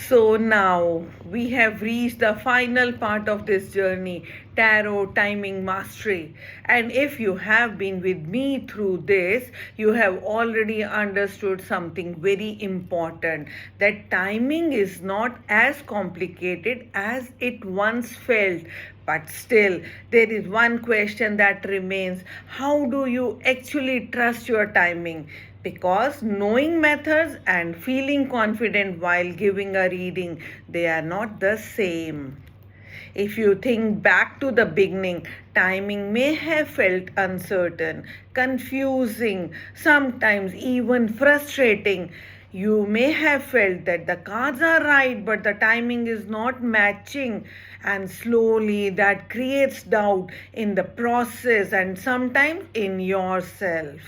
So now we have reached the final part of this journey, tarot timing mastery. And if you have been with me through this, you have already understood something very important, that timing is not as complicated as it once felt. But still, there is one question that remains: how do you actually trust your timing? Because knowing methods and feeling confident while giving a reading, they are not the same. If you think back to the beginning, timing may have felt uncertain, confusing, sometimes even frustrating. You may have felt that the cards are right, but the timing is not matching, and slowly that creates doubt in the process and sometimes in yourself.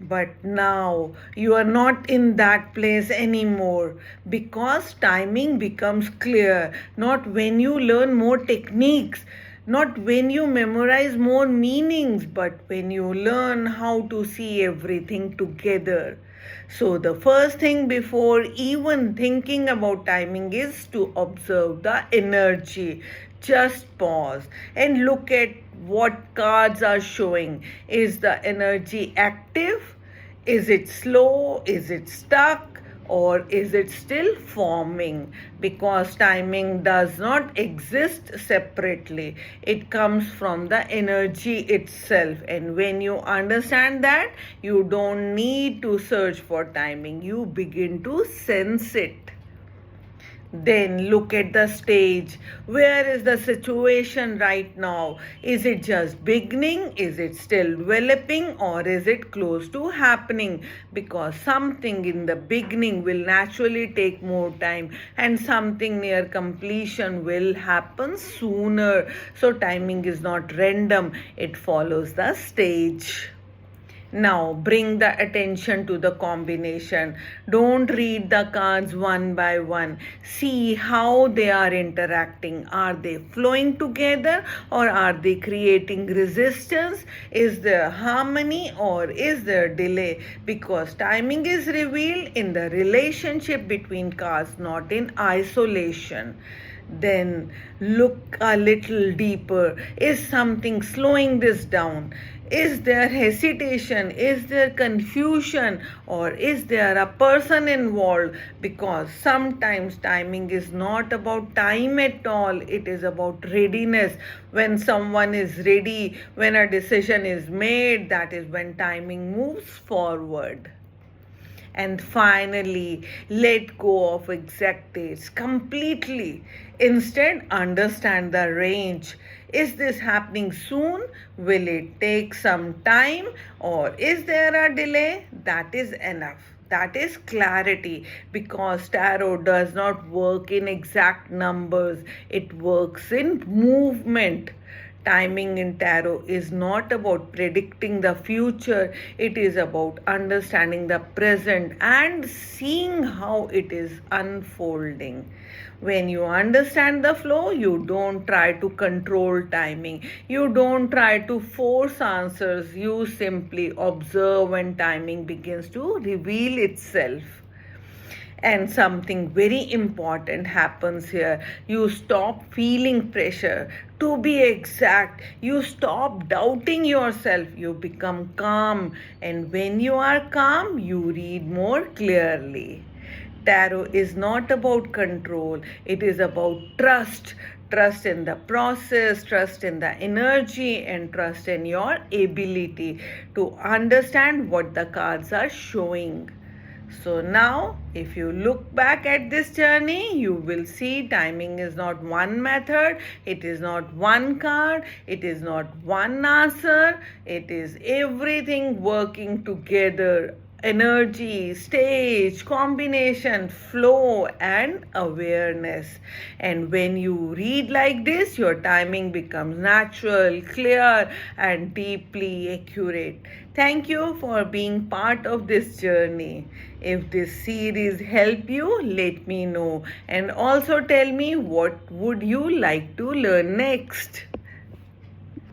But now you are not in that place anymore, because timing becomes clear not when you learn more techniques, not when you memorize more meanings, but when you learn how to see everything together. So, the first thing before even thinking about timing is to observe the energy. Just pause and look at what cards are showing. Is the energy active? Is it slow? Is it stuck? Or is it still forming? Because timing does not exist separately, it comes from the energy itself. And when you understand that, you don't need to search for timing, you begin to sense it. Then look at the stage. Where is the situation right now? Is it just beginning? Is it still developing? Or is it close to happening? Because something in the beginning will naturally take more time, and something near completion will happen sooner. So timing is not random, it follows the stage. Now bring the attention to the combination. Don't read the cards one by one. See how they are interacting. Are they flowing together or are they creating resistance? Is there harmony or is there delay? Because timing is revealed in the relationship between cards, not in isolation. Then look a little deeper. Is something slowing this down? Is there hesitation? Is there confusion? Or is there a person involved? Because sometimes timing is not about time at all, it is about readiness. When someone is ready, when a decision is made, that is when timing moves forward. And finally, let go of exact dates completely. Instead, understand the range. Is this happening soon? Will it take some time? Or is there a delay? That is enough. That is clarity, because tarot does not work in exact numbers, it works in movement. Timing in tarot is not about predicting the future, it is about understanding the present and seeing how it is unfolding. When you understand the flow, you don't try to control timing, you don't try to force answers, you simply observe when timing begins to reveal itself. And something very important happens here. You stop feeling pressure to be exact. You stop doubting yourself. You become calm. And when you are calm, you read more clearly. Tarot is not about control, it is about trust. Trust in the process, trust in the energy, and trust in your ability to understand what the cards are showing. So now, if you look back at this journey, you will see timing is not one method, it is not one card, it is not one answer, it is everything working together. Energy, stage, combination, flow, and awareness. And when you read like this, your timing becomes natural, clear, and deeply accurate. Thank you for being part of this journey. If this series helped you, let me know, and also tell me what would you like to learn next.